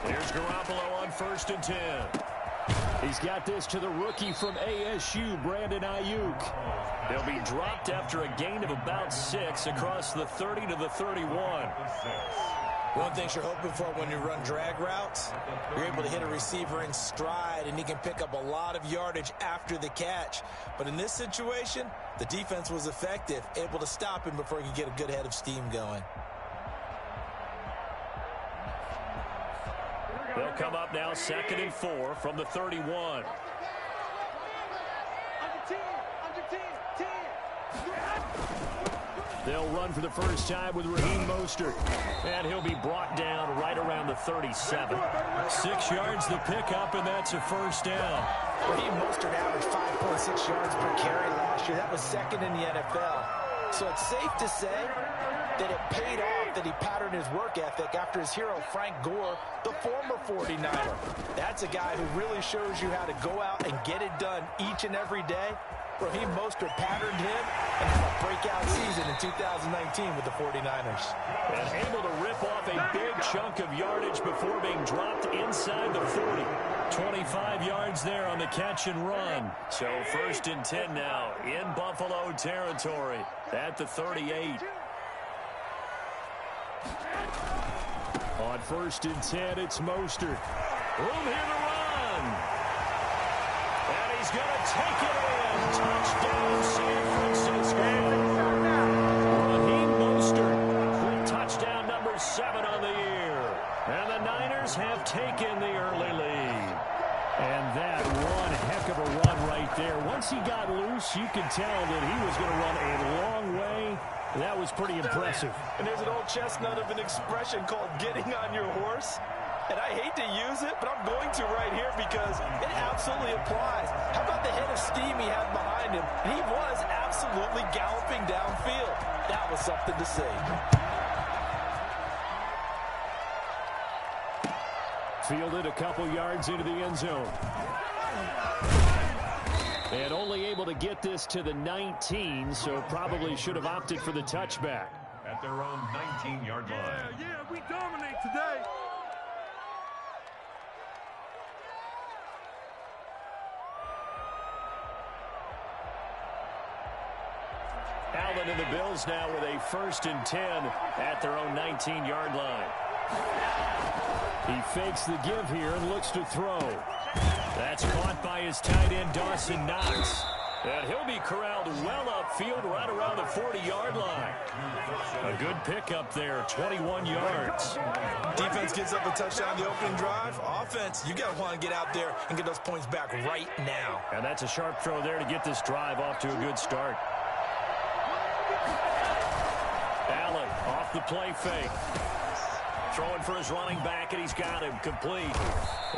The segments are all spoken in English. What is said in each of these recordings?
Here's Garoppolo on 1st and 10. He's got this to the rookie from ASU, Brandon Ayuk. They'll be dropped after a gain of about 6 across the 30 to the 31. One thing you're hoping for when you run drag routes, you're able to hit a receiver in stride, and he can pick up a lot of yardage after the catch. But in this situation, the defense was effective, able to stop him before he could get a good head of steam going. They'll come up now 2nd and 4 from the 31. They'll run for the first time with Raheem Mostert. And he'll be brought down right around the 37. 6 yards the pickup, and that's a first down. Raheem Mostert averaged 5.6 yards per carry last year. That was 2nd in the NFL. So it's safe to say that it paid off that he patterned his work ethic after his hero Frank Gore, the former 49er. That's a guy who really shows you how to go out and get it done each and every day. Raheem Mostert patterned him and had a breakout season in 2019 with the 49ers. And able to rip off a big chunk of yardage before being dropped inside the 40. 25 yards there on the catch and run. So 1st and 10 now in Buffalo territory at the 38. On 1st and 10, it's Mostert. Room here to run. And he's going to take it in. Touchdown, San Francisco. Raheem Mostert with touchdown number 7 on the year. And the Niners have taken the early lead. And that one heck of a run right there. Once he got loose, you could tell that he was going to run a long way. That was pretty impressive. And there's an old chestnut of an expression called getting on your horse. And I hate to use it, but I'm going to right here because it absolutely applies. How about the head of steam he had behind him? He was absolutely galloping downfield. That was something to see. Fielded a couple yards into the end zone. And only able to get this to the 19, so probably should have opted for the touchback. At their own 19-yard line. Yeah, we dominate today. Allen and the Bills now with a 1st and 10 at their own 19-yard line. He fakes the give here and looks to throw. That's caught by his tight end, Dawson Knox. And he'll be corralled well upfield right around the 40-yard line. A good pickup there, 21 yards. Defense gets up a touchdown the opening drive. Offense, you got to want to get out there and get those points back right now. And that's a sharp throw there to get this drive off to a good start. Allen off the play fake. Throwing for his running back, and he's got him complete.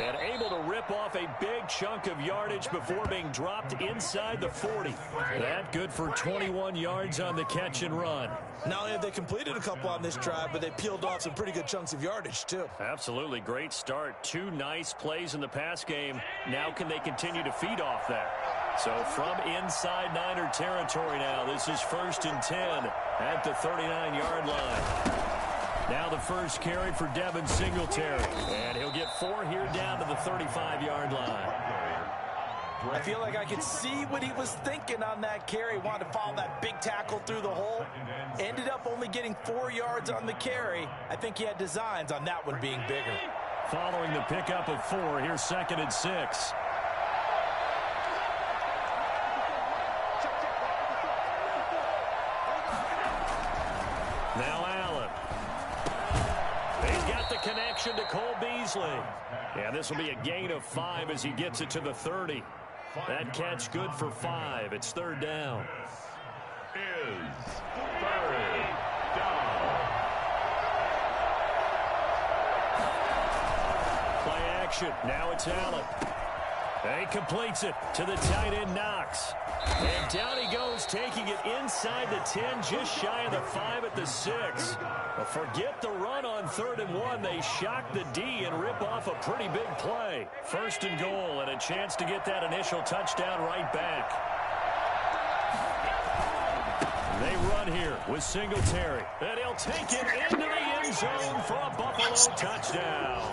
And able to rip off a big chunk of yardage before being dropped inside the 40. That good for 21 yards on the catch and run. Not only have they completed a couple on this drive, but they peeled off some pretty good chunks of yardage, too. Absolutely great start. 2 nice plays in the pass game. Now can they continue to feed off that? So from inside Niner territory now, this is 1st and 10 at the 39-yard line. Now the first carry for Devin Singletary. And he'll get 4 here down to the 35-yard line. I feel like I could see what he was thinking on that carry. Wanted to follow that big tackle through the hole. Ended up only getting 4 yards on the carry. I think he had designs on that one being bigger. Following the pickup of 4, here's 2nd and 6. Now Allen. He's got the connection to Cole Beasley. And this will be a gain of 5 as he gets it to the 30. That catch good for 5. It's 3rd down. Is 3rd down. Play action. Now it's Allen. And he completes it to the tight end Knox. And down he goes, taking it inside the 10, just shy of the 5 at the 6. But forget the run on 3rd and 1. They shock the D and rip off a pretty big play. 1st and goal and a chance to get that initial touchdown right back. They run here with Singletary. And he'll take it into the end zone for a Buffalo touchdown.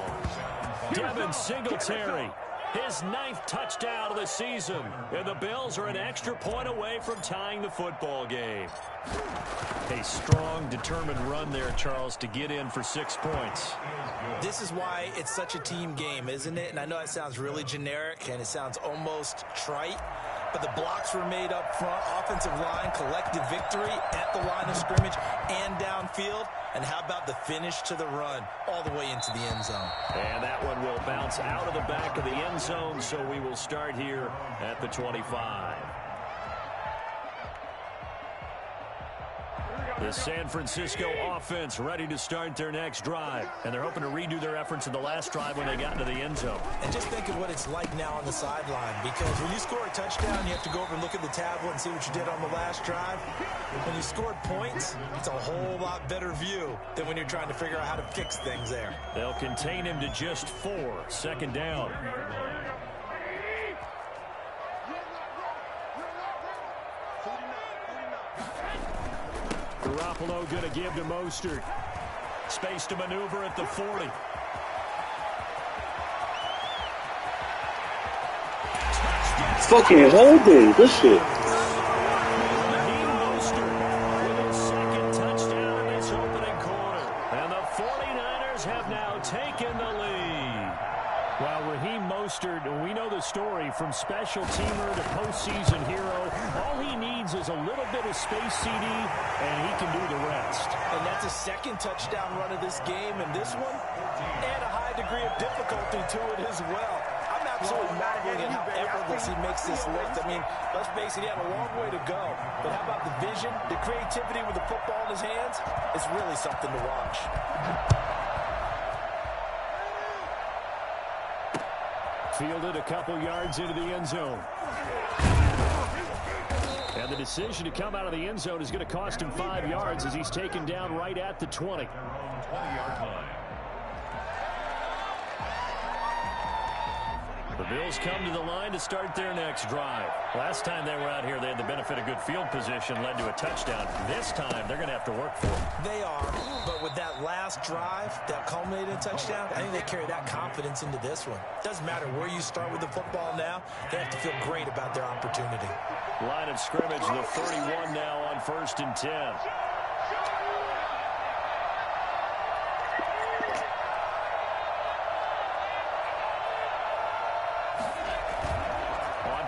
Devin Singletary, his 9th touchdown of the season. And the Bills are an extra point away from tying the football game. A strong, determined run there, Charles, to get in for 6 points. This is why it's such a team game, isn't it? And I know that sounds really generic and it sounds almost trite, but the blocks were made up front, offensive line, collective victory at the line of scrimmage and downfield. And how about the finish to the run all the way into the end zone? And that one will bounce out of the back of the end zone, so we will start here at the 25. The San Francisco offense ready to start their next drive. And they're hoping to redo their efforts in the last drive when they got into the end zone. And just think of what it's like now on the sideline. Because when you score a touchdown, you have to go over and look at the tablet and see what you did on the last drive. When you scored points, it's a whole lot better view than when you're trying to figure out how to fix things there. They'll contain him to just 4. 2nd down. Garoppolo going to give to Mostert. Space to maneuver at the 40. Fucking holding. Good shit. Mostert with his 2nd touchdown in this opening quarter. And the 49ers have now taken the lead. Well, Raheem Mostert, we know the story, from special teamer to postseason hero. All he needs is a little bit of space, CD, and he can do the rest. And that's a 2nd touchdown run of this game, and this one, and a high degree of difficulty to it as well. I'm absolutely marveling at how effortless he makes this look. I mean, let's face it, he had a long way to go. But how about the vision, the creativity with the football in his hands? It's really something to watch. Fielded a couple yards into the end zone. And the decision to come out of the end zone is going to cost him 5 yards as he's taken down right at the 20. 20-yard line. The Bills come to the line to start their next drive. Last time they were out here, they had the benefit of good field position, led to a touchdown. This time, they're going to have to work for it. They are, but with that last drive, that culminated touchdown, I think they carry that confidence into this one. Doesn't matter where you start with the football now, they have to feel great about their opportunity. Line of scrimmage, the 31 now on 1st and 10.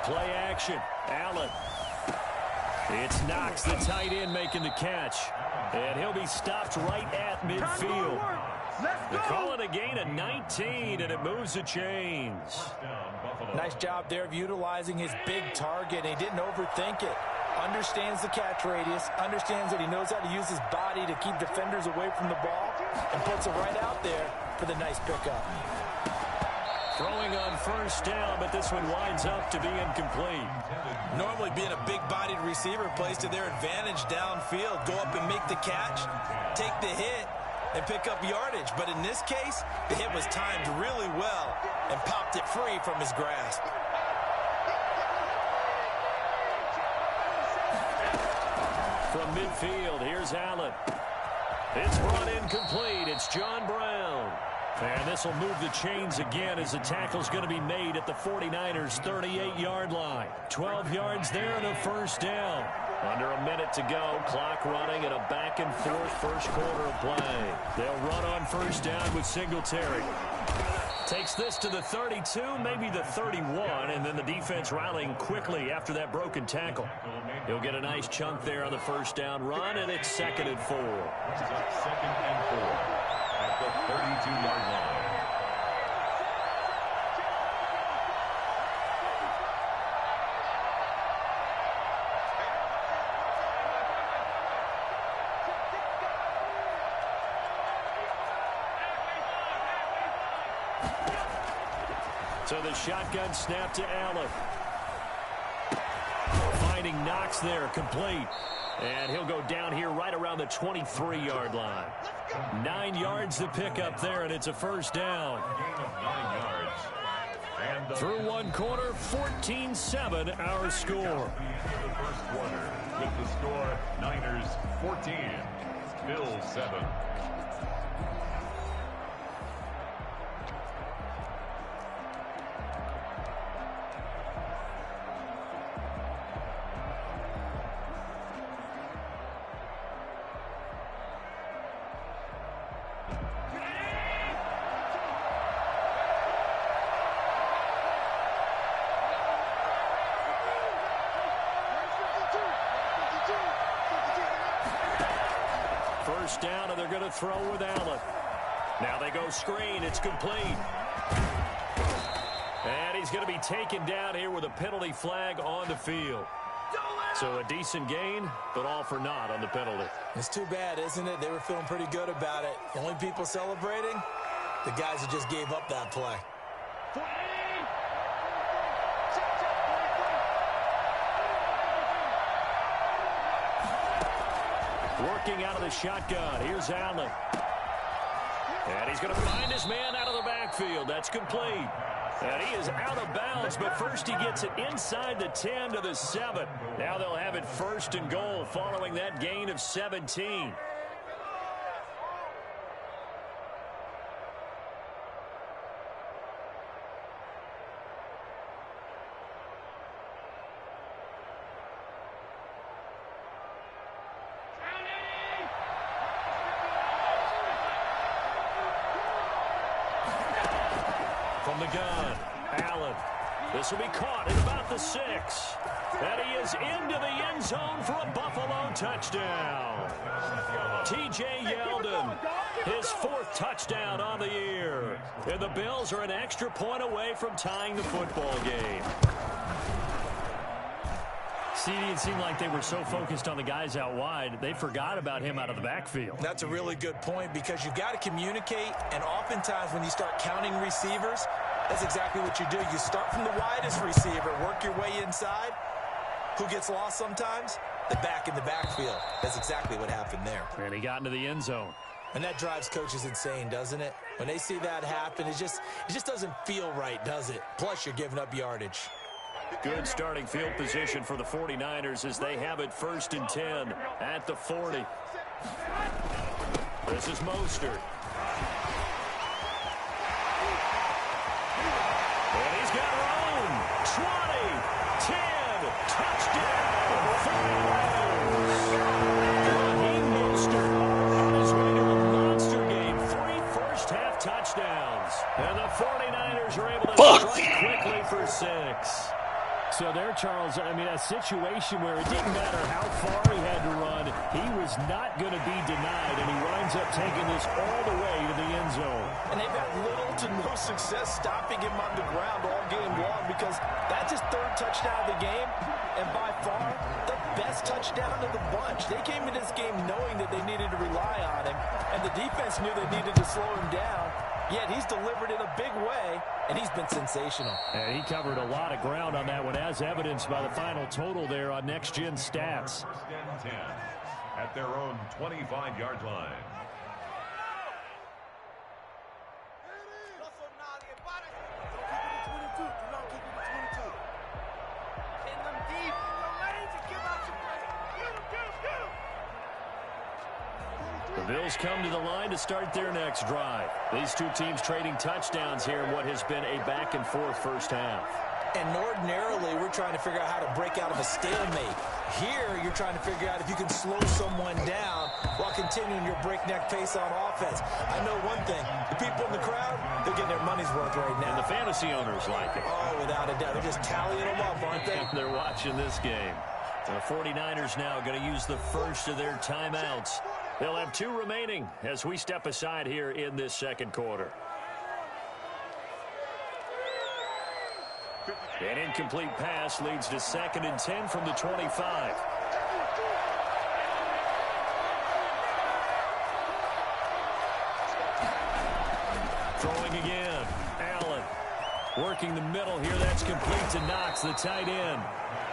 Play action. Allen. It's Knox, the tight end, making the catch. And he'll be stopped right at midfield. They call it a gain of 19, and it moves the chains. Nice job there of utilizing his big target. He didn't overthink it. Understands the catch radius. Understands that he knows how to use his body to keep defenders away from the ball. And puts it right out there for the nice pickup. Throwing on 1st down, but this one winds up to be incomplete. Normally being a big-bodied receiver plays to their advantage downfield. Go up and make the catch, take the hit, and pick up yardage. But in this case, the hit was timed really well and popped it free from his grasp. From midfield, here's Allen. It's brought in complete. It's John Brown. And this will move the chains again as the tackle's going to be made at the 49ers' 38-yard line. 12 yards there and a 1st down. Under a minute to go. Clock running at a back-and-forth first quarter of play. They'll run on 1st down with Singletary. Takes this to the 32, maybe the 31, and then the defense rallying quickly after that broken tackle. He'll get a nice chunk there on the 1st down run, and it's 2nd and 4. 2nd and 4. At the 32-yard line. So the shotgun snap to Allen. Finding Knox there, complete. And he'll go down here right around the 23-yard line. 9 yards to pick up there, and it's a 1st down. Gain of 9 yards. And through one quarter, 14-7 our score. The first quarter with the score Niners 14, Bills 7. first down, and they're going to throw with Allen. Now they go screen. It's complete. And he's going to be taken down here with a penalty flag on the field. So a decent gain, but all for naught on the penalty. It's too bad, isn't it? They were feeling pretty good about it. The only people celebrating, the guys who just gave up that play. Working out of the shotgun. Here's Allen. And he's going to find his man out of the backfield. That's complete. And he is out of bounds, but first he gets it inside the 10 to the 7. Now they'll have it first and goal following that gain of 17. From the gun, Allen. This will be caught at about the 6. And he is into the end zone for a Buffalo touchdown. T.J. Yeldon, his 4th touchdown on the year. And the Bills are an extra point away from tying the football game. It seemed like they were so focused on the guys out wide, they forgot about him out of the backfield. That's a really good point because you've got to communicate, and oftentimes when you start counting receivers, that's exactly what you do. You start from the widest receiver, work your way inside. Who gets lost sometimes? The back in the backfield. That's exactly what happened there. And he got into the end zone. And that drives coaches insane, doesn't it? When they see that happen, it just doesn't feel right, does it? Plus, you're giving up yardage. Good starting field position for the 49ers as they have it first and 10 at the 40. This is Mostert. And he's got room. 20, 10, touchdown. Raheem Mostert on his way to a monster game. 3 first-half touchdowns. And the 49ers are able to strike quickly for 6. So there, Charles, I mean, a situation where it didn't matter how far he had to run, he was not going to be denied, and he winds up taking this all the way to the end zone. And they've had little to no success stopping him on the ground all game long because that's his 3rd touchdown of the game, and by far the best touchdown of the bunch. They came in this game knowing that they needed to rely on him, and the defense knew they needed to slow him down. Yet he's delivered in a big way, and he's been sensational. And he covered a lot of ground on that one, as evidenced by the final total there on Next Gen Stats. First and 10 at their own 25-yard line. The Bills come to the line to start their next drive. These two teams trading touchdowns here in what has been a back-and-forth first half. And ordinarily, we're trying to figure out how to break out of a stalemate. Here, you're trying to figure out if you can slow someone down while continuing your breakneck pace on offense. I know one thing. The people in the crowd, they're getting their money's worth right now. And the fantasy owners like it. Oh, without a doubt. They're just tallying them up, aren't they? They're watching this game. The 49ers now going to use the first of their timeouts. They'll have 2 remaining as we step aside here in this second quarter. An incomplete pass leads to 2nd and 10 from the 25. Throwing again. Allen working the middle here. That's complete to Knox, the tight end.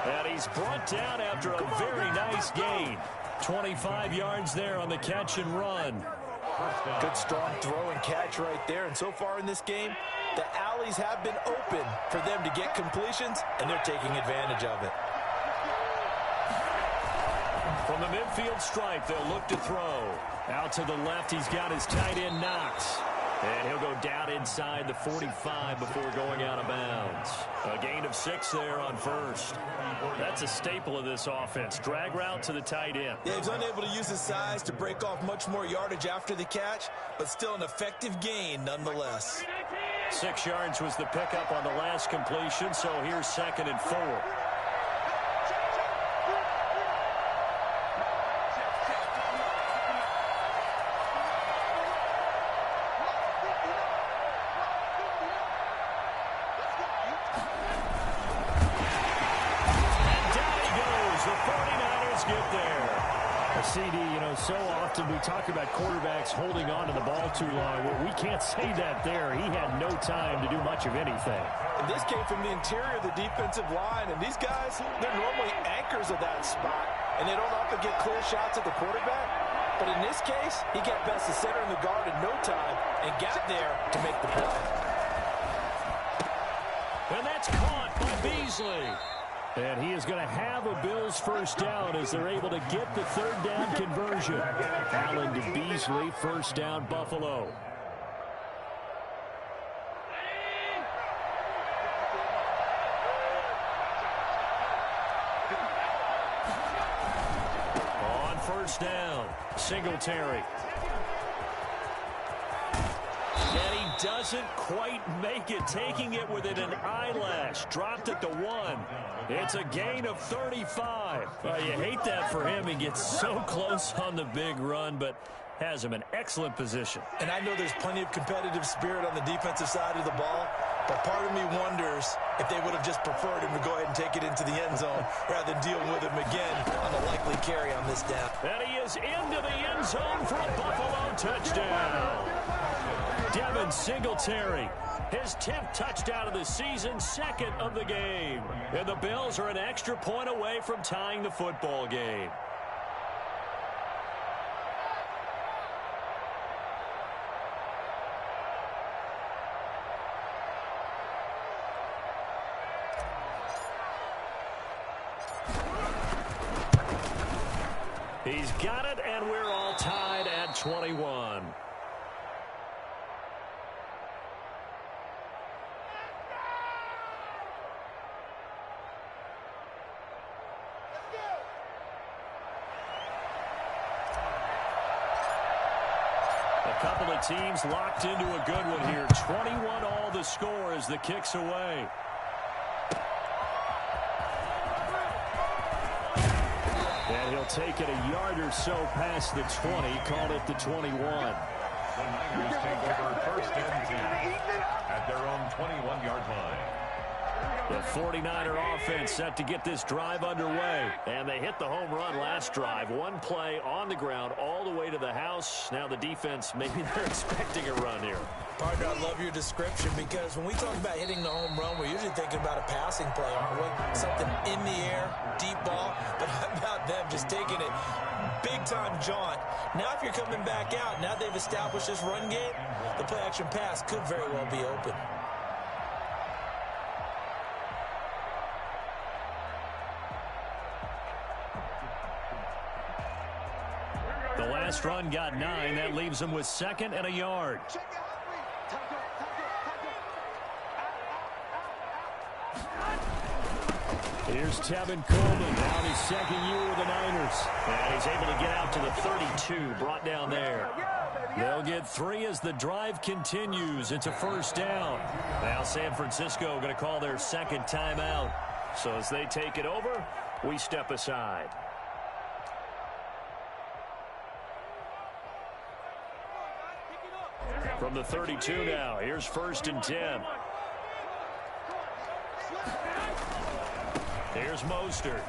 And he's brought down after a very nice gain. 25 yards there on the catch and run. Good strong throw and catch right there. And so far in this game, the alleys have been open for them to get completions, and they're taking advantage of it. From the midfield stripe, they'll look to throw. Out to the left, he's got his tight end Knox. And he'll go down inside the 45 before going out of bounds. A gain of 6 there on first. That's a staple of this offense. Drag route to the tight end. Yeah, he's unable to use his size to break off much more yardage after the catch, but still an effective gain nonetheless. 6 yards was the pickup on the last completion, so here's 2nd and 4. get there. CD, you know, so often we talk about quarterbacks holding on to the ball too long. Well, we can't say that there. He had no time to do much of anything. And this came from the interior of the defensive line. And these guys, they're normally anchors of that spot. And they don't often get clear shots at the quarterback. But in this case, he got past the center and the guard in no time and got there to make the play. And that's caught by Beasley. And he is going to have a Bills first down as they're able to get the third down conversion. Allen to Beasley, first down, Buffalo. On first down, Singletary. And he doesn't quite make it, taking it within an eyelash. Dropped it to 1. It's a gain of 35. You hate that for him. He gets so close on the big run, but has him in excellent position. And I know there's plenty of competitive spirit on the defensive side of the ball, but part of me wonders if they would have just preferred him to go ahead and take it into the end zone rather than deal with him again on a likely carry on this down. And he is into the end zone for a Buffalo touchdown. Devin Singletary, his 10th touchdown of the season, 2nd of the game. And the Bills are an extra point away from tying the football game. He's got it, and we're all tied at 21. A couple of teams locked into a good one here. 21 all the score as the kick's away. And he'll take it a yard or so past the 20, called it the 21. The Niners take over first and 10 at their own 21-yard line. The 49er offense set to get this drive underway. And they hit the home run last drive. One play on the ground all the way to the house. Now the defense, maybe they're expecting a run here. Partner, I love your description because when we talk about hitting the home run, we're usually thinking about a passing play, aren't we? Something in the air, deep ball. But how about them just taking it big-time jaunt? Now if you're coming back out, now they've established this run game, the play-action pass could very well be open. The last run got 9. That leaves them with 2nd and a yard. Here's Tevin Coleman, now his 2nd year with the Niners. And he's able to get out to the 32, brought down there. They'll get 3 as the drive continues. It's a first down. Now San Francisco going to call their 2nd timeout. So as they take it over, we step aside. From the 32 now, here's 1st and 10. Here's Mostert.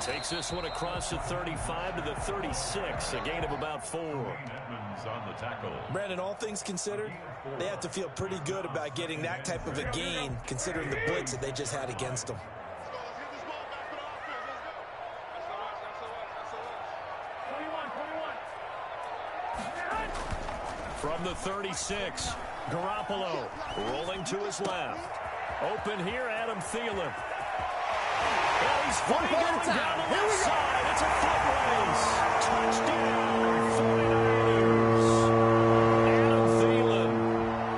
Takes this one across the 35 to the 36, a gain of about 4. Edmonds on the tackle. Brandon, all things considered, they have to feel pretty good about getting that type of a gain, considering the blitz that they just had against them. From the 36, Garoppolo rolling to his left. Open here, Adam Thielen. And he's flying down the left side. It's a foot race. Touchdown, 49ers. Adam Thielen,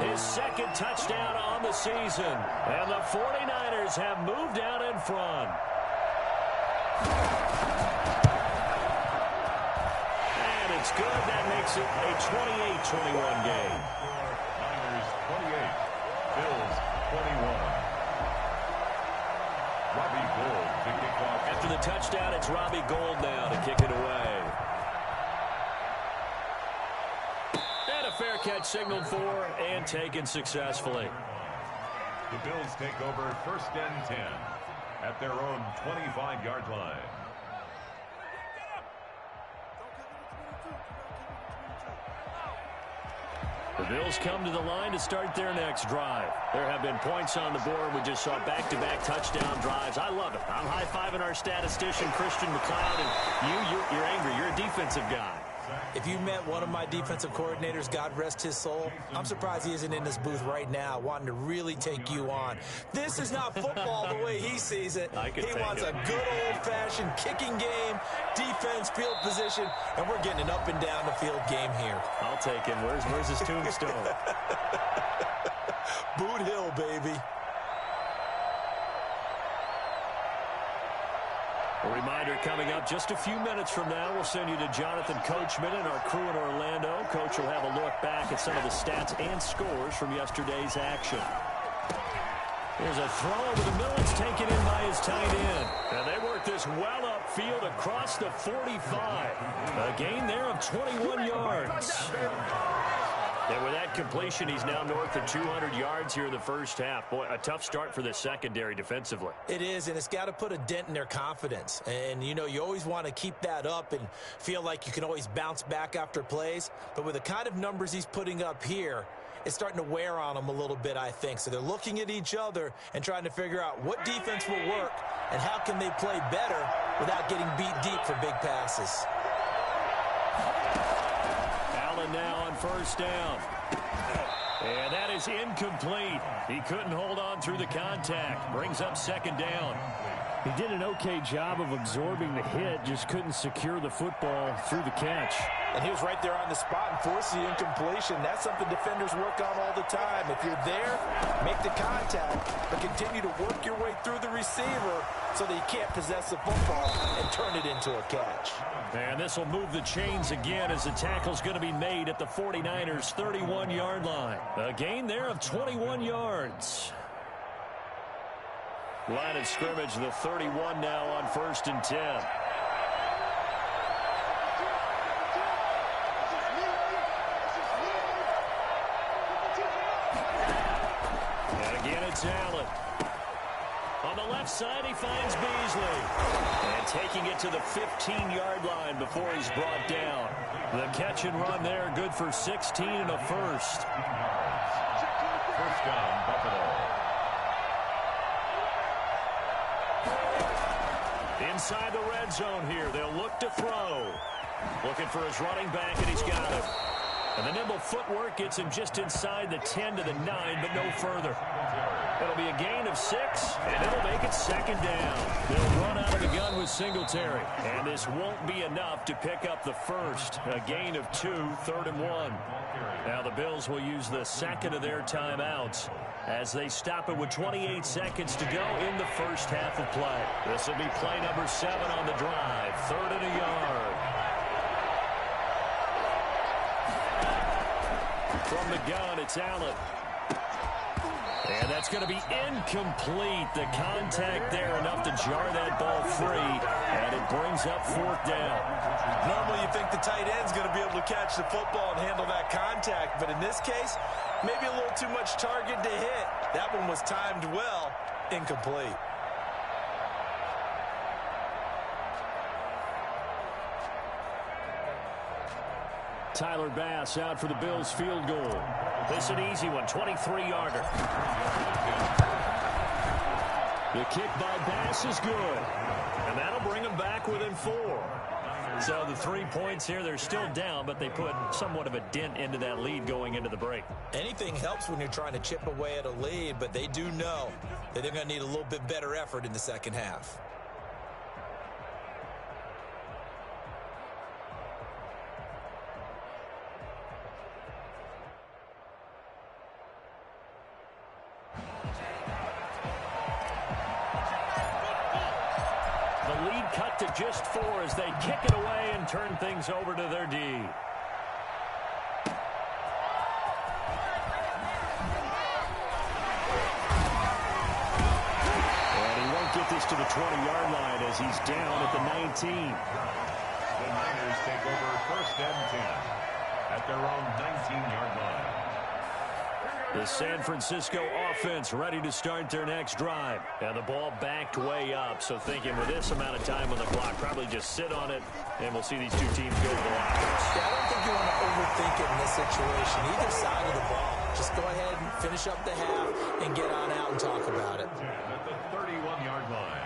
his 2nd touchdown on the season. And the 49ers have moved out in front. And it's good. That makes it a 28-21 game. Niners 28, Bills 21. Robbie Gould to kick off. After the touchdown, it's Robbie Gould now to kick it away. And a fair catch signaled for and taken successfully. The Bills take over first and 10 at their own 25-yard line. Bills come to the line to start their next drive. There have been points on the board. We just saw back-to-back touchdown drives. I love it. I'm high-fiving our statistician, Christian McLeod, and you're angry. You're a defensive guy. If you met one of my defensive coordinators, God rest his soul, I'm surprised he isn't in this booth right now wanting to really take you on. This is not football the way he sees it. He wants a good old-fashioned kicking game, defense, field position, and we're getting an up-and-down-the-field game here. I'll take him. Where's his tombstone? Boot Hill, baby. A reminder coming up just a few minutes from now. We'll send you to Jonathan Coachman and our crew in Orlando. Coach will have a look back at some of the stats and scores from yesterday's action. There's a throw over the middle. It's taken in by his tight end. And they work this well upfield across the 45. A gain there of 21 yards. And with that completion, he's now north of 200 yards here in the first half. Boy, a tough start for the secondary defensively. It is, and it's got to put a dent in their confidence. And, you know, you always want to keep that up and feel like you can always bounce back after plays. But with the kind of numbers he's putting up here, it's starting to wear on them a little bit, I think. So they're looking at each other and trying to figure out what defense will work and how can they play better without getting beat deep for big passes. Allen now on first down. And that is incomplete. He couldn't hold on through the contact. Brings up second down. He did an okay job of absorbing the hit, just couldn't secure the football through the catch. And he was right there on the spot and forced the incompletion. That's something defenders work on all the time. If you're there, make the contact, but continue to work your way through the receiver so that you can't possess the football and turn it into a catch. And this will move the chains again as the tackle's going to be made at the 49ers' 31-yard line. A gain there of 21 yards. Line of scrimmage, the 31 now on 1st and 10. And again, it's Allen. On the left side, he finds Beasley. And taking it to the 15-yard line before he's brought down. The catch and run there, good for 16 and a first. First down, Buffalo. Inside the red zone here, they'll look to throw. Looking for his running back, and he's got it. And the nimble footwork gets him just inside the 10 to the 9, but no further. It'll be a gain of 6, and it'll make it second down. They'll run out of the gun with Singletary. And this won't be enough to pick up the first. A gain of 2, 3rd and 1. Now the Bills will use the second of their timeouts as they stop it with 28 seconds to go in the first half of play. This will be play number 7 on the drive. 3rd and a yard. From the gun, it's Allen. And that's going to be incomplete. The contact there enough to jar that ball free. And it brings up 4th down. Normally you think the tight end's going to be able to catch the football and handle that contact. But in this case, maybe a little too much target to hit. That one was timed well. Incomplete. Tyler Bass out for the Bills field goal. This is an easy one, 23-yarder. The kick by Bass is good. And that'll bring them back within 4. So the 3 points here, they're still down, but they put somewhat of a dent into that lead going into the break. Anything helps when you're trying to chip away at a lead, but they do know that they're going to need a little bit better effort in the second half. Cut to just 4 as they kick it away and turn things over to their D. And he won't get this to the 20-yard line as he's down at the 19. The Niners take over 1st and 10 at their own 19-yard line. The San Francisco offense ready to start their next drive. And the ball backed way up, so thinking with this amount of time on the clock, probably just sit on it, and we'll see these two teams go to the lockers. Yeah, I don't think you want to overthink it in this situation. Either side of the ball. Just go ahead and finish up the half and get on out and talk about it. At the 31-yard line.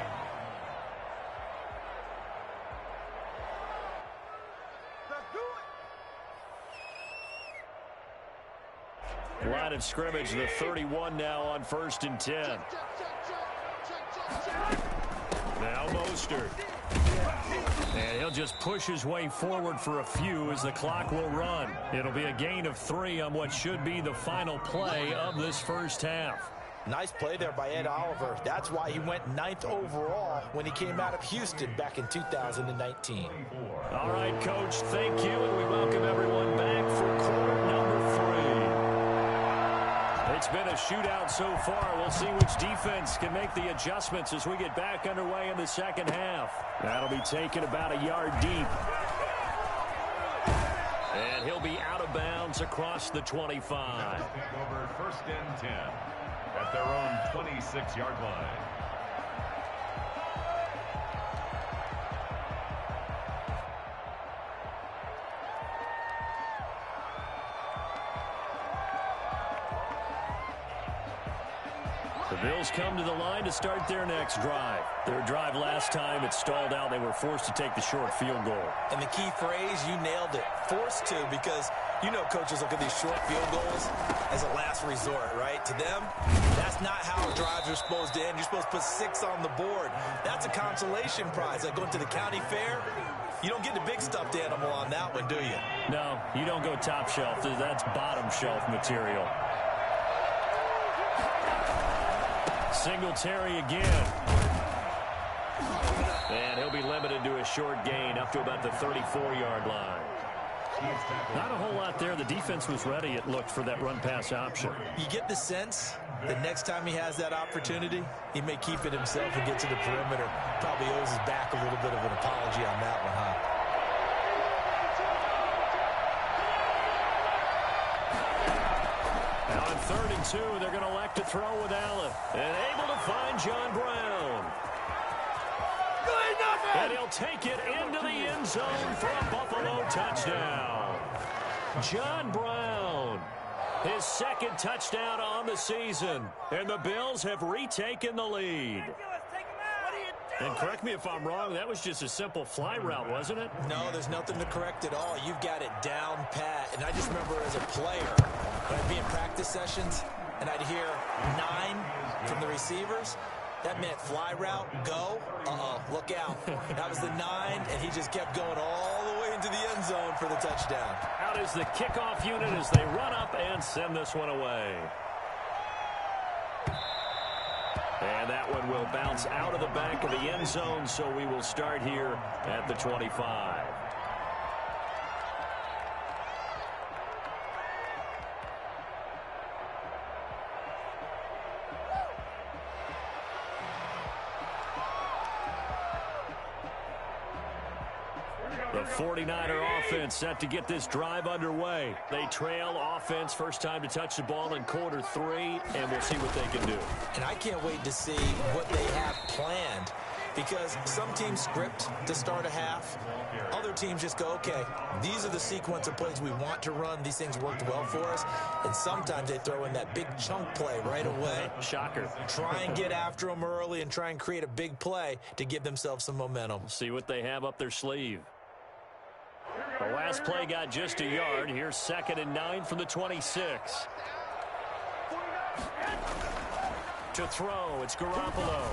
Line of scrimmage, the 31 now on 1st and 10. Now Mostert. And he'll just push his way forward for a few as the clock will run. It'll be a gain of 3 on what should be the final play of this first half. Nice play there by Ed Oliver. That's why he went 9th overall when he came out of Houston back in 2019. All right, Coach, thank you, and we welcome everyone back for quarter number 3. It's been a shootout so far. We'll see which defense can make the adjustments as we get back underway in the second half. That'll be taken about a yard deep. And he'll be out of bounds across the 25. Over 1st and 10 at their own 26-yard line. The Bills come to the line to start their next drive. Their drive last time, it stalled out. They were forced to take the short field goal. And the key phrase, you nailed it. Forced to, because you know coaches look at these short field goals as a last resort, right? To them, that's not how drives are supposed to end. You're supposed to put 6 on the board. That's a consolation prize. Like going to the county fair, you don't get the big stuffed animal on that one, do you? No, you don't go top shelf. That's bottom shelf material. Singletary again. And he'll be limited to a short gain up to about the 34-yard line. Not a whole lot there. The defense was ready, it looked, for that run-pass option. You get the sense that next time he has that opportunity, he may keep it himself and get to the perimeter. Probably owes his back a little bit of an apology on that one, huh? Now on 3rd and 2, they're going to elect to throw with Allen. And able to find John Brown. And he'll take it into the end zone for a Buffalo touchdown. John Brown, his 2nd touchdown on the season. And the Bills have retaken the lead. And correct me if I'm wrong, that was just a simple fly route, wasn't it? No, there's nothing to correct at all. You've got it down pat. And I just remember as a player, when I'd be in practice sessions, and I'd hear 9 from the receivers, that meant fly route, go, look out. That was the 9, and he just kept going all the way into the end zone for the touchdown. Out is the kickoff unit as they run up and send this one away. And that one will bounce out of the back of the end zone, so we will start here at the 25. The 49er offense set to get this drive underway. They trail offense, first time to touch the ball in quarter 3, and we'll see what they can do. And I can't wait to see what they have planned, because some teams script to start a half. Other teams just go, okay, these are the sequence of plays we want to run. These things worked well for us. And sometimes they throw in that big chunk play right away. Shocker. Try and get after them early and try and create a big play to give themselves some momentum. See what they have up their sleeve. The last play got just a yard. Here's 2nd and 9 from the 26. To throw, it's Garoppolo.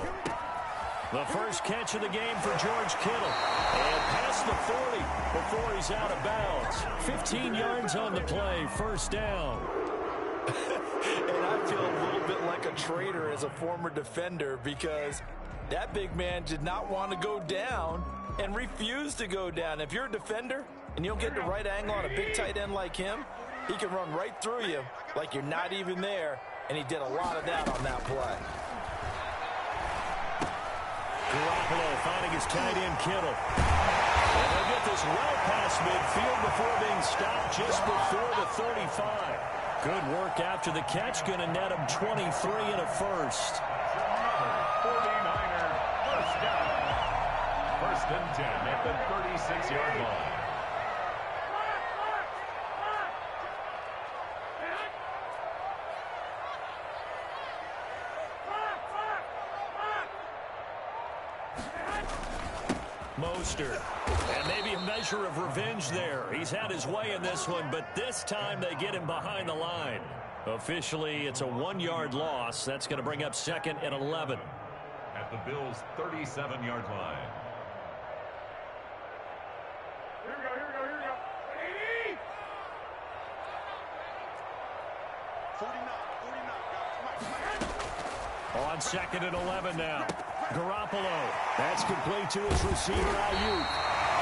The first catch of the game for George Kittle. And past the 40 before he's out of bounds. 15 yards on the play, first down. And I feel a little bit like a traitor as a former defender, because that big man did not want to go down and refused to go down. If you're a defender and you don't get the right angle on a big tight end like him, he can run right through you like you're not even there, and he did a lot of that on that play. Garoppolo finding his tight end, Kittle. And they'll get this well past midfield before being stopped just before the 35. Good work after the catch. Going to net him 23 and a first. 49ers, first down. First and 10 at the 36-yard line. Mostert. And maybe a measure of revenge there. He's had his way in this one, but this time they get him behind the line. Officially, it's a 1-yard loss. That's going to bring up 2nd and 11. At the Bills' 37-yard line. Here we go. 49. On 2nd and 11 now. Garoppolo. That's complete to his receiver, Ayuk.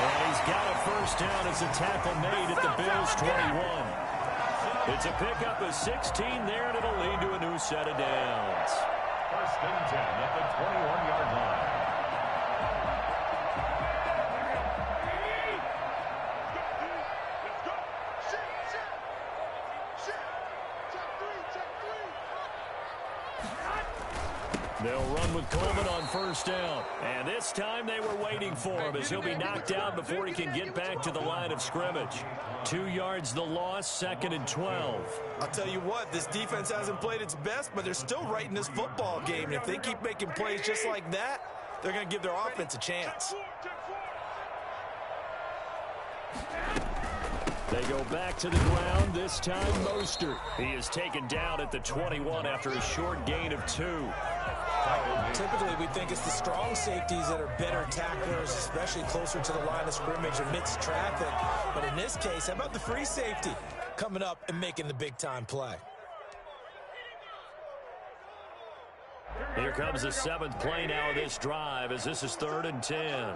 And he's got a first down as a tackle made at the Bills' 21. It's a pickup of 16 there, and it'll lead to a new set of downs. First and 10 at the 21-yard line. They'll run with Coleman on first down. And this time they were waiting for him as he'll be knocked down before he can get back to the line of scrimmage. 2 yards the loss, 2nd and 12. I'll tell you what, this defense hasn't played its best, but they're still right in this football game. And if they keep making plays just like that, they're going to give their offense a chance. They go back to the ground, this time Mostert. He is taken down at the 21 after a short gain of 2. Typically, we think it's the strong safeties that are better tacklers, especially closer to the line of scrimmage amidst traffic. But in this case, how about the free safety coming up and making the big-time play? Here comes the 7th play now of this drive as this is 3rd and 10.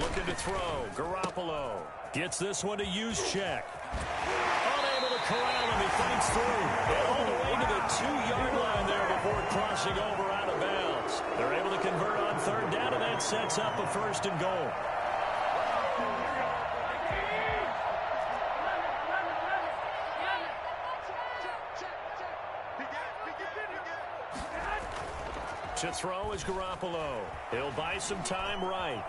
Looking to throw. Garoppolo gets this one to Juszczyk. Unable to corral him. He fights through. And all the way to the 2-yard line there before crossing over out of bounds. They're able to convert on 3rd down, and that sets up a 1st and goal. To throw is Garoppolo. He'll buy some time right.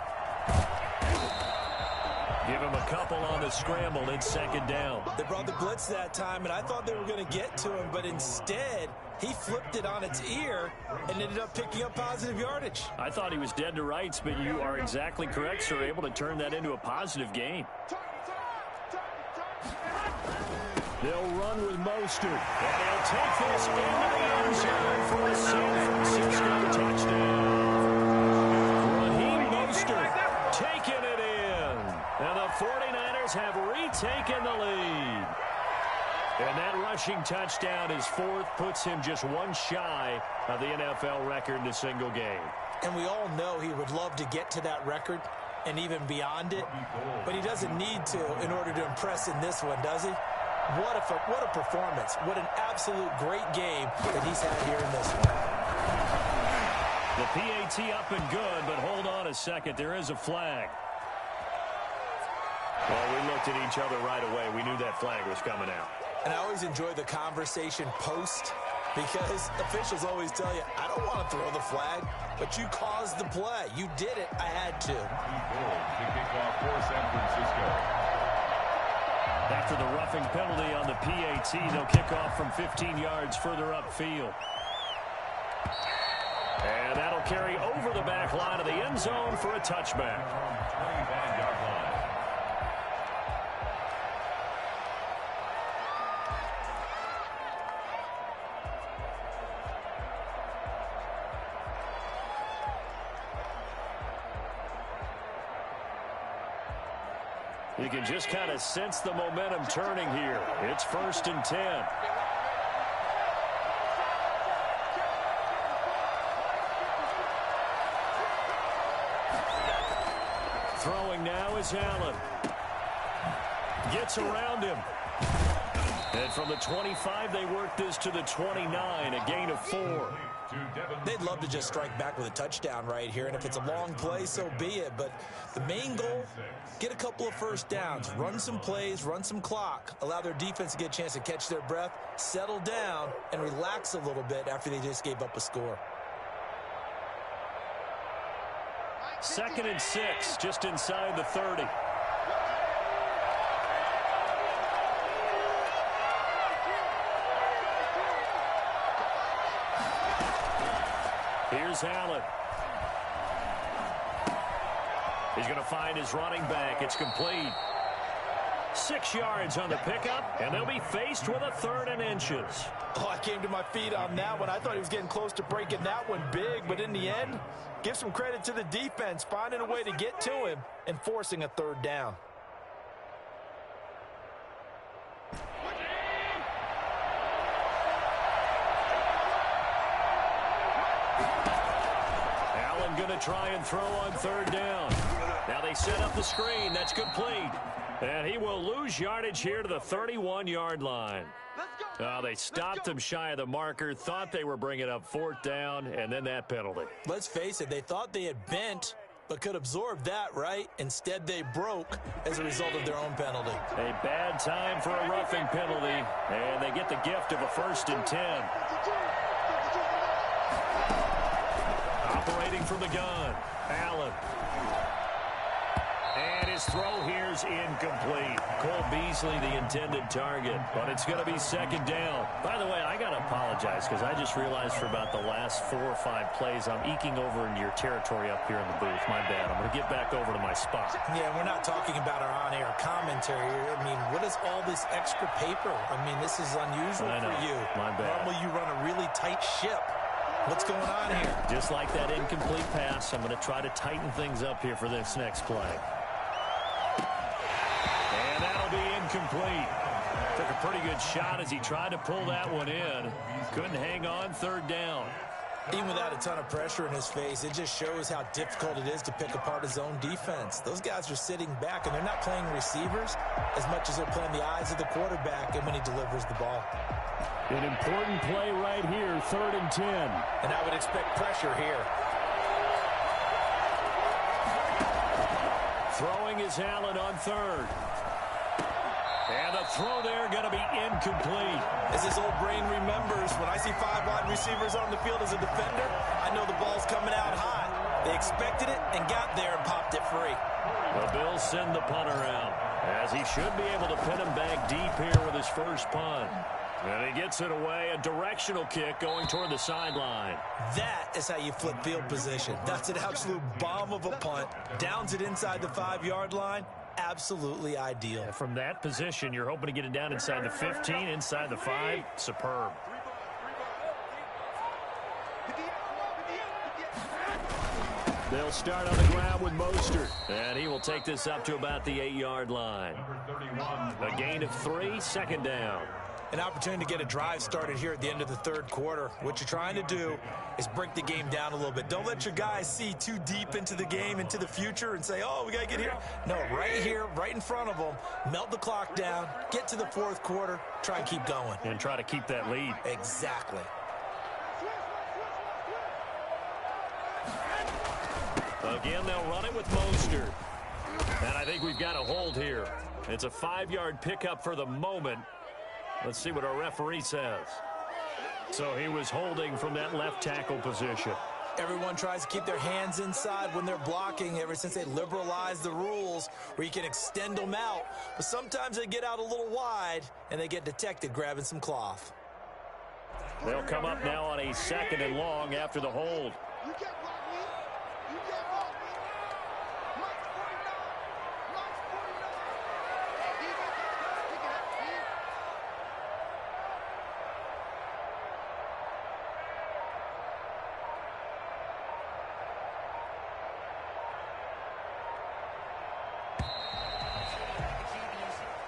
Give him a couple on the scramble. It's 2nd down. They brought the blitz that time, and I thought they were going to get to him, but instead, he flipped it on its ear and ended up picking up positive yardage. I thought he was dead to rights, but you are exactly correct, sir. Able to turn that into a positive gain. They'll run with Mostert. And he'll take this into the end zone for a San Francisco touchdown. Taking it in. And the 49ers have retaken the lead. And that rushing touchdown is 4th, puts him just 1 shy of the NFL record in a single game. And we all know he would love to get to that record and even beyond it, but he doesn't need to in order to impress in this one, does he? What a performance. What an absolute great game that he's had here in this one. The PAT up and good, but hold on a second. There is a flag. Well, we looked at each other right away. We knew that flag was coming out. And I always enjoy the conversation post because officials always tell you, I don't want to throw the flag, but you caused the play. You did it. I had to. To kick off for San Francisco. After the roughing penalty on the PAT, they'll kick off from 15 yards further upfield. And that'll carry over the back line of the end zone for a touchback. 25-yard line. You can just kind of sense the momentum turning here. It's 1st and 10. Throwing now is Allen. Gets around him. And from the 25, they work this to the 29, a gain of 4. They'd love to just strike back with a touchdown right here, and if it's a long play, so be it. But the main goal, get a couple of first downs, run some plays, run some clock, allow their defense to get a chance to catch their breath, settle down, and relax a little bit after they just gave up a score. 2nd and 6, just inside the 30. Here's Allen. He's going to find his running back. It's complete. 6 yards on the pickup, and they'll be faced with a 3rd and inches. Oh, I came to my feet on that one. I thought he was getting close to breaking that one big, but in the end, give some credit to the defense, finding a way to get to him and forcing a 3rd down. Allen going to try and throw on 3rd down. Now they set up the screen. That's complete. And he will lose yardage here to the 31-yard line. They stopped him shy of the marker, thought they were bringing up 4th down, and then that penalty. Let's face it, they thought they had bent, but could absorb that, right? Instead, they broke as a result of their own penalty. A bad time for a roughing penalty, and they get the gift of a 1st and 10. Operating from the gun, Allen. And his throw here's incomplete. Cole Beasley, the intended target, but it's going to be 2nd down. By the way, I got to apologize because I just realized for about the last 4 or 5 plays, I'm eking over into your territory up here in the booth. My bad. I'm going to get back over to my spot. Yeah, we're not talking about our on-air commentary here. I mean, what is all this extra paper? I mean, this is unusual for you. My bad. Normally you run a really tight ship. What's going on here? Just like that incomplete pass, I'm going to try to tighten things up here for this next play. And that'll be incomplete. Took a pretty good shot as he tried to pull that one in. Couldn't hang on, 3rd down. Even without a ton of pressure in his face, it just shows how difficult it is to pick apart his own defense. Those guys are sitting back, and they're not playing receivers as much as they're playing the eyes of the quarterback and when he delivers the ball. An important play right here, 3rd and 10. And I would expect pressure here. Throwing is Allen on 3rd. And the throw there going to be incomplete. As his old brain remembers, when I see 5 wide receivers on the field as a defender, I know the ball's coming out high. They expected it and got there and popped it free. The Bills send the punter out, as he should be able to pin him back deep here with his first punt. And he gets it away, a directional kick going toward the sideline. That is how you flip field position. That's an absolute bomb of a punt. Downs it inside the 5-yard line. Absolutely ideal. From that position, you're hoping to get it down inside the 15, inside the 5. Superb. They'll start on the ground with Mostert, and he will take this up to about the 8-yard line. A gain of 3, 2nd down. An opportunity to get a drive started here at the end of the 3rd quarter. What you're trying to do is break the game down a little bit. Don't let your guys see too deep into the game, into the future, and say, oh, we got to get here. No, right here, right in front of them, melt the clock down, get to the 4th quarter, try and keep going. And try to keep that lead. Exactly. Again, they'll run it with Mostert. And I think we've got a hold here. It's a 5-yard pickup for the moment. Let's see what our referee says. So he was holding from that left tackle position. Everyone tries to keep their hands inside when they're blocking ever since they liberalized the rules where you can extend them out. But sometimes they get out a little wide and they get detected grabbing some cloth. They'll come up now on a 2nd and long after the hold. You can't block me. You can't block me. Mike 49. Mike 49. Hey, defense, you can have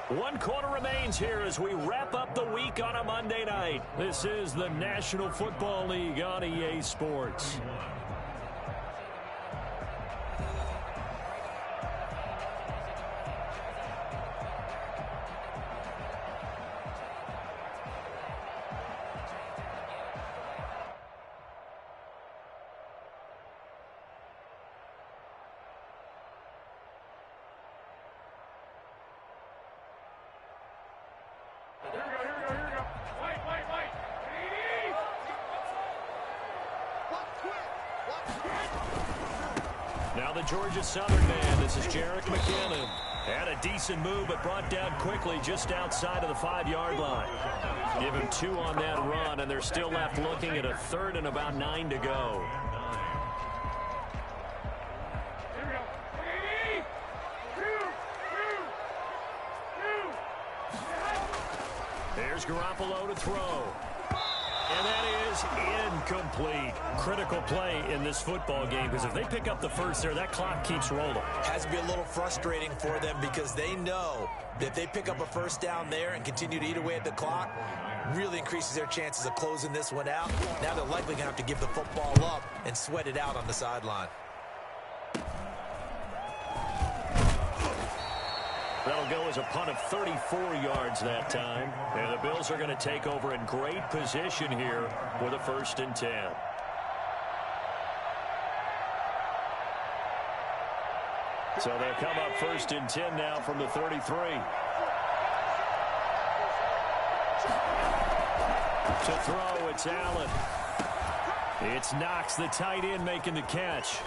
me. One quarter remains here as we wrap up the week on a Monday night. This is the National Football League on EA Sports. Now the Georgia Southern man. This is Mckinnon. Had a decent move, but brought down quickly just outside of the 5-yard line. Give him 2 on that run, and they're still left looking at a 3rd and about 9 to go. Here's Garoppolo to throw. And that is incomplete. Critical play in this football game, because if they pick up the first there, that clock keeps rolling. Has to be a little frustrating for them because they know that if they pick up a first down there and continue to eat away at the clock, really increases their chances of closing this one out. Now they're likely going to have to give the football up and sweat it out on the sideline. That'll go as a punt of 34 yards that time. And the Bills are going to take over in great position here with a 1st and 10. So they'll come up 1st and 10 now from the 33. To throw, it's Allen. It's Knox, the tight end, making the catch.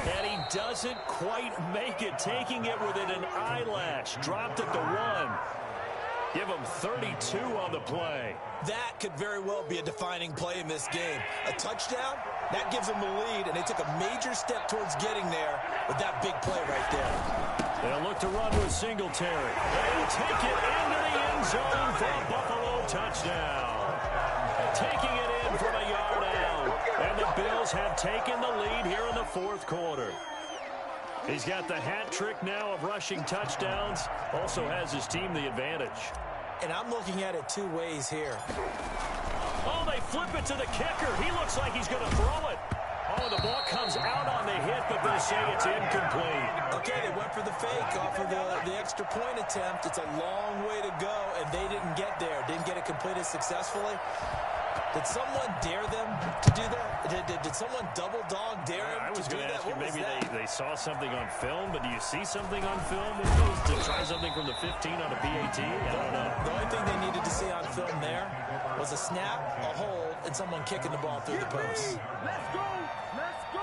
And he doesn't quite make it, taking it within an eyelash. Dropped at the 1. Give him 32 on the play. That could very well be a defining play in this game. A touchdown, that gives them the lead, and they took a major step towards getting there with that big play right there. They'll look to run with Singletary. They'll take it into the end zone for a Buffalo touchdown. Taking it in from a yard out. And the Bills have taken the lead here in the 4th quarter. He's got the hat trick now of rushing touchdowns. Also has his team the advantage. And I'm looking at it 2 ways here. Oh, they flip it to the kicker. He looks like he's going to throw it. Oh, the ball comes out on the hit, but they say it's incomplete. Okay, they went for the fake off of the extra point attempt. It's a long way to go, and they didn't get there. Didn't get it completed successfully. Did someone dare them to do that? Did someone double dog dare them I was to do going to that? ask you, What was maybe that? they saw something on film, but do you see something on film with those to try something from the 15 on a PAT? I don't know. The only thing they needed to see on film there was a snap, a hold, and someone kicking the ball through the post. Let's go! Let's go!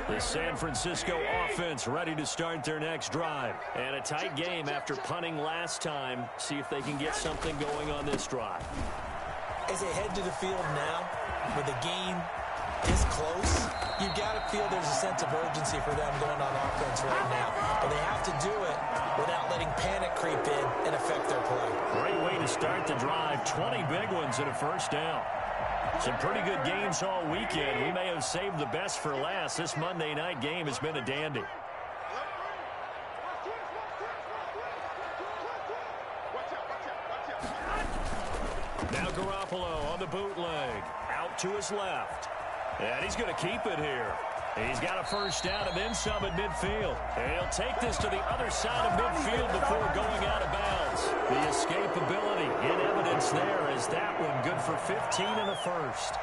The San Francisco offense ready to start their next drive. And a tight game after punting last time. See if they can get something going on this drive. As they head to the field now, with the game this close, you've got to feel there's a sense of urgency for them going on offense right now. But they have to do it without letting panic creep in and affect their play. Great way to start the drive. 20 big ones and a first down. Some pretty good games all weekend. We may have saved the best for last. This Monday night game has been a dandy. Now Garoppolo on the bootleg. Out to his left. And he's going to keep it here. He's got a first down and then some at midfield. And he'll take this to the other side of midfield before going out of bounds. The escapability in evidence there is that one good for 15 and a first.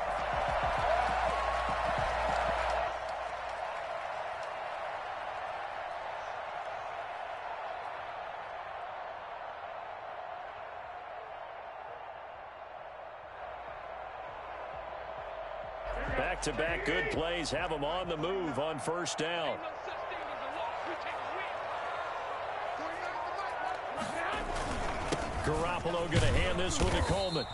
Back-to-back good plays have them on the move on first down. Garoppolo going to hand this one to Coleman.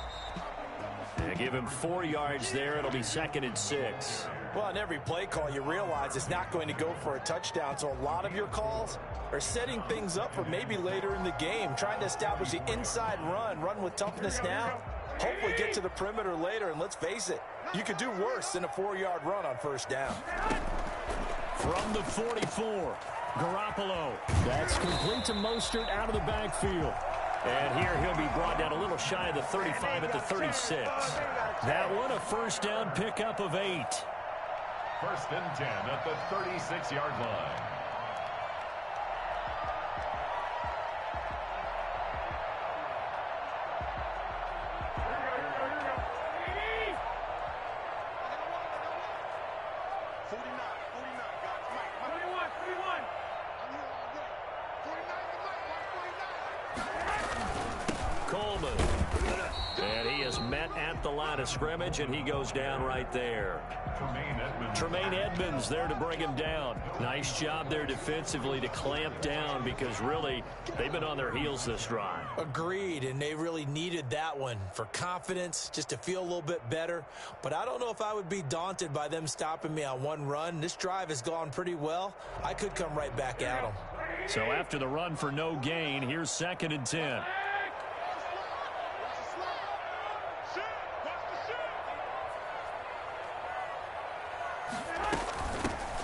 They give him 4 yards there. It'll be 2nd and 6. Well, on every play call, you realize it's not going to go for a touchdown. So a lot of your calls are setting things up for maybe later in the game, trying to establish the inside run with toughness now. Hopefully get to the perimeter later, and let's face it, you could do worse than a 4-yard run on first down. From the 44, Garoppolo. That's complete to Mostert out of the backfield. And here he'll be brought down a little shy of the 35 at the 36. That one a first down pickup of 8. 1st and 10 at the 36-yard line. Coleman. players met at the line of scrimmage, and he goes down right there. Tremaine Edmonds there to bring him down. Nice job there defensively to clamp down because really they've been on their heels this drive. Agreed, and they really needed that one for confidence, just to feel a little bit better. But I don't know if I would be daunted by them stopping me on one run. This drive has gone pretty well. I could come right back at them. So after the run for no gain, here's 2nd and 10.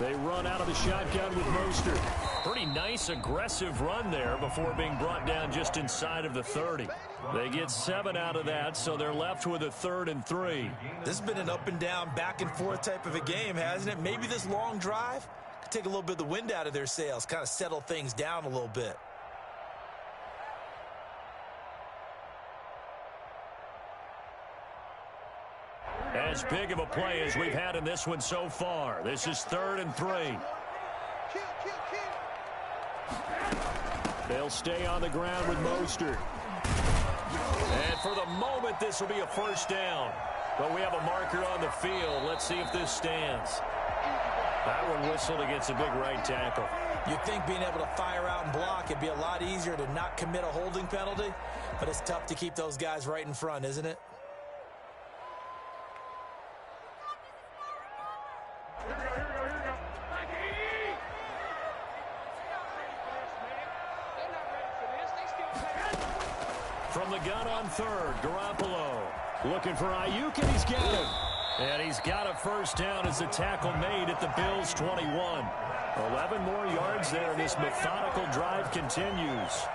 They run out of the shotgun with Mostert. Pretty nice, aggressive run there before being brought down just inside of the 30. They get 7 out of that, so they're left with a 3rd and 3. This has been an up and down, back and forth type of a game, hasn't it? Maybe this long drive could take a little bit of the wind out of their sails, kind of settle things down a little bit. As big of a play as we've had in this one so far. This is 3rd and 3. They'll stay on the ground with Mostert. And for the moment, this will be a 1st down. But we have a marker on the field. Let's see if this stands. That one whistled against a big right tackle. You'd think being able to fire out and block, it'd be a lot easier to not commit a holding penalty. But it's tough to keep those guys right in front, isn't it? From the gun on 3rd, Garoppolo looking for Ayuk, and he's got him. And he's got a 1st down as the tackle made at the Bills' 21. 11 more yards there, and this methodical drive continues.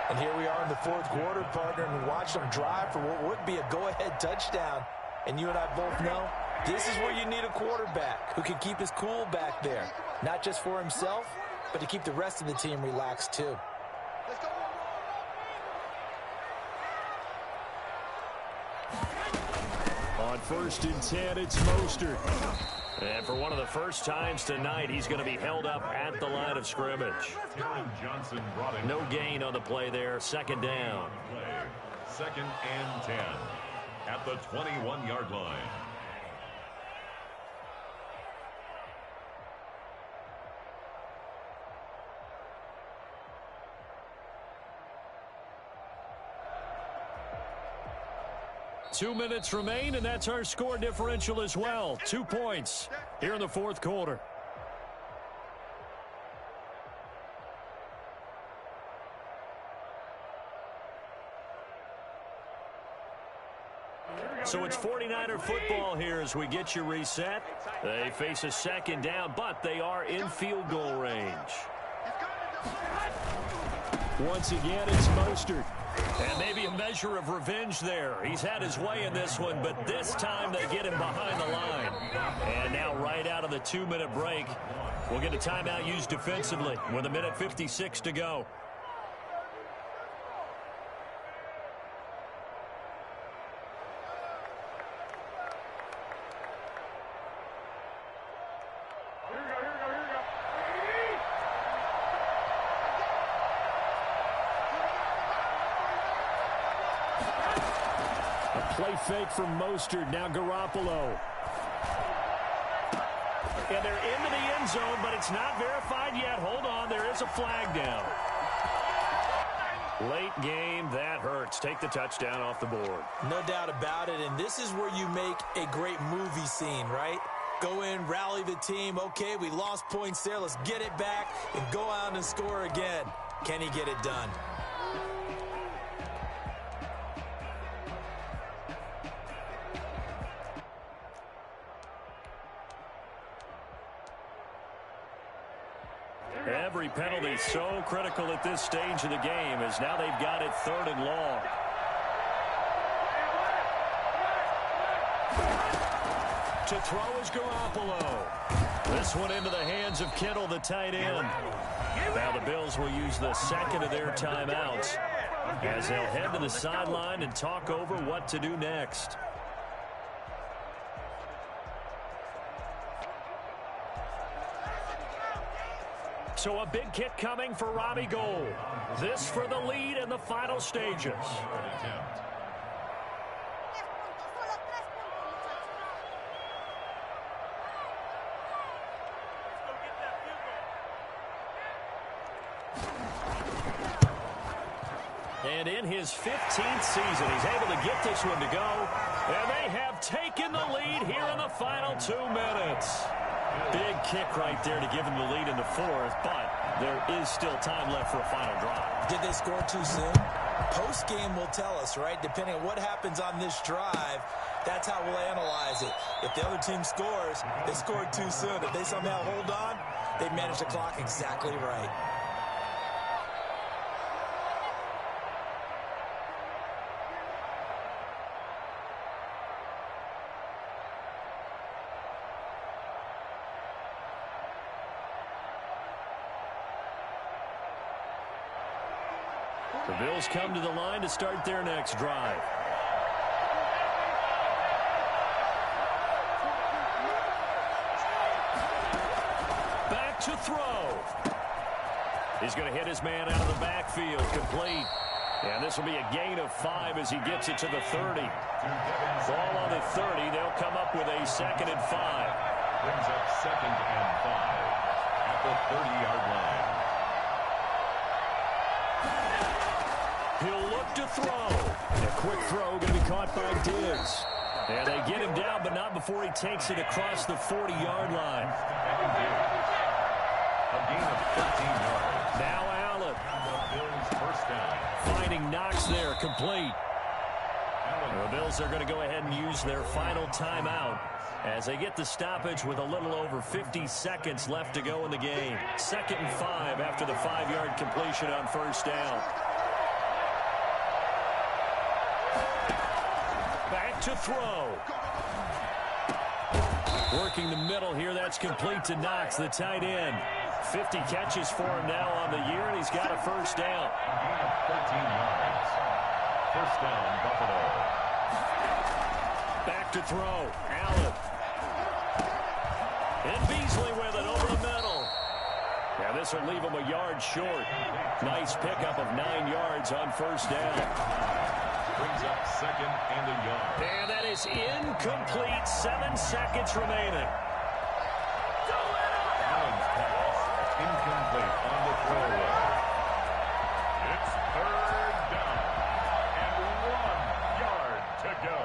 And here we are in the 4th quarter, partner, and watch them drive for what would be a go-ahead touchdown. And you and I both know this is where you need a quarterback who can keep his cool back there. Not just for himself, but to keep the rest of the team relaxed too. On 1st and 10, it's Mostert. And for one of the first times tonight, he's going to be held up at the line of scrimmage. No gain on the play there. 2nd down. 2nd and 10 at the 21-yard line. Two minutes remain, and that's our score differential as well. 2 points here in the 4th quarter. So it's 49er football here as we get you reset. They face a 2nd down, but they are in field goal range. Once again, it's Mostert. And maybe a measure of revenge there. He's had his way in this one, but this time they get him behind the line. And now right out of the 2-minute break, we'll get a timeout used defensively with 1:56 to go. Play fake from Mostert. Now Garoppolo. And they're into the end zone, but it's not verified yet. Hold on. There is a flag down. Late game. That hurts. Take the touchdown off the board. No doubt about it. And this is where you make a great movie scene, right? Go in, rally the team. Okay, we lost points there. Let's get it back and go out and score again. Can he get it done? Every penalty so critical at this stage of the game as now they've got it 3rd and long. To throw is Garoppolo. This one into the hands of Kittle, the tight end. Now the Bills will use the 2nd of their timeouts as they'll head to the sideline and talk over what to do next. So a big kick coming for Robbie Gould. This for the lead in the final stages. And in his 15th season, he's able to get this one to go. And they have taken the lead here in the final 2 minutes. Big kick right there to give them the lead in the fourth, but there is still time left for a final drive. Did they score too soon? Post-game will tell us, right? Depending on what happens on this drive, that's how we'll analyze it. If the other team scores, they scored too soon. If they somehow hold on, they managed the clock exactly right. The Bills come to the line to start their next drive. Back to throw. He's going to hit his man out of the backfield. Complete. And this will be a gain of 5 as he gets it to the 30. Ball on the 30. They'll come up with a 2nd and 5. Brings up 2nd and 5 at the 30-yard line. He'll look to throw. A quick throw going to be caught by Diggs. And they get him down, but not before he takes it across the 40-yard line. A gain of 13 yards. Now Allen. Bills first down. Finding Knox there, complete. The Bills are going to go ahead and use their final timeout as they get the stoppage with a little over 50 seconds left to go in the game. 2nd and 5 after the 5-yard completion on first down. Back to throw. Working the middle here. That's complete to Knox, the tight end. 50 catches for him now on the year, and he's got a first down. 13 yards. First down, Buffalo. Back to throw. Allen. And Beasley with it over the middle. Now this will leave him a yard short. Nice pickup of 9 yards on first down. Brings up 2nd and a yard. And that is incomplete. 7 seconds remaining. Allen's pass incomplete on the throwaway. It's 3rd down and 1 yard to go.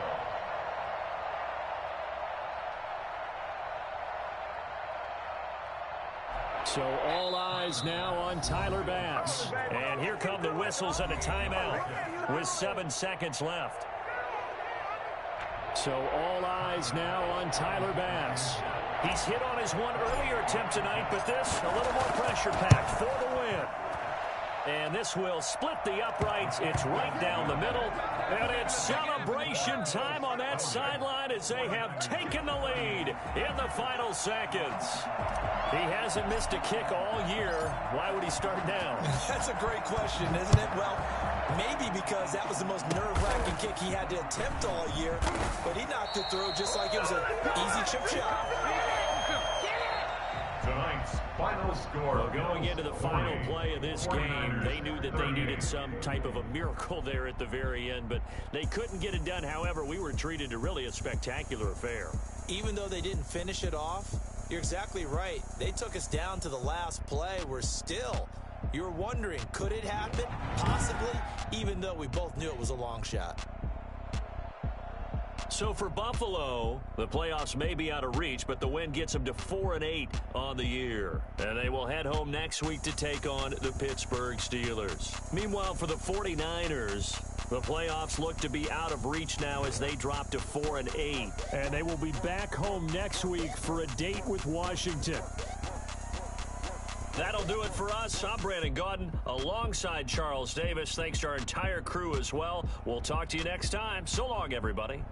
So all eyes now on Tyler Bass. And here come the whistles and a timeout with 7 seconds left. So all eyes now on Tyler Bass. He's hit on his one earlier attempt tonight, but this a little more pressure packed for the win. And this will split the uprights. It's right down the middle. And it's celebration time on that sideline as they have taken the lead in the final seconds. He hasn't missed a kick all year. Why would he start now? That's a great question, isn't it? Well, maybe because that was the most nerve-wracking kick he had to attempt all year. But he knocked it through just like it was an easy chip shot. Tonight's final score. Well, going into the final play of this game, they knew that they needed some type of a miracle there at the very end, but they couldn't get it done. However, we were treated to really a spectacular affair. Even though they didn't finish it off, you're exactly right. They took us down to the last play. You're wondering, could it happen? Possibly, even though we both knew it was a long shot. So for Buffalo, the playoffs may be out of reach, but the win gets them to 4-8 on the year. And they will head home next week to take on the Pittsburgh Steelers. Meanwhile, for the 49ers, the playoffs look to be out of reach now as they drop to 4-8. And they will be back home next week for a date with Washington. That'll do it for us. I'm Brandon Gaudin alongside Charles Davis. Thanks to our entire crew as well. We'll talk to you next time. So long, everybody.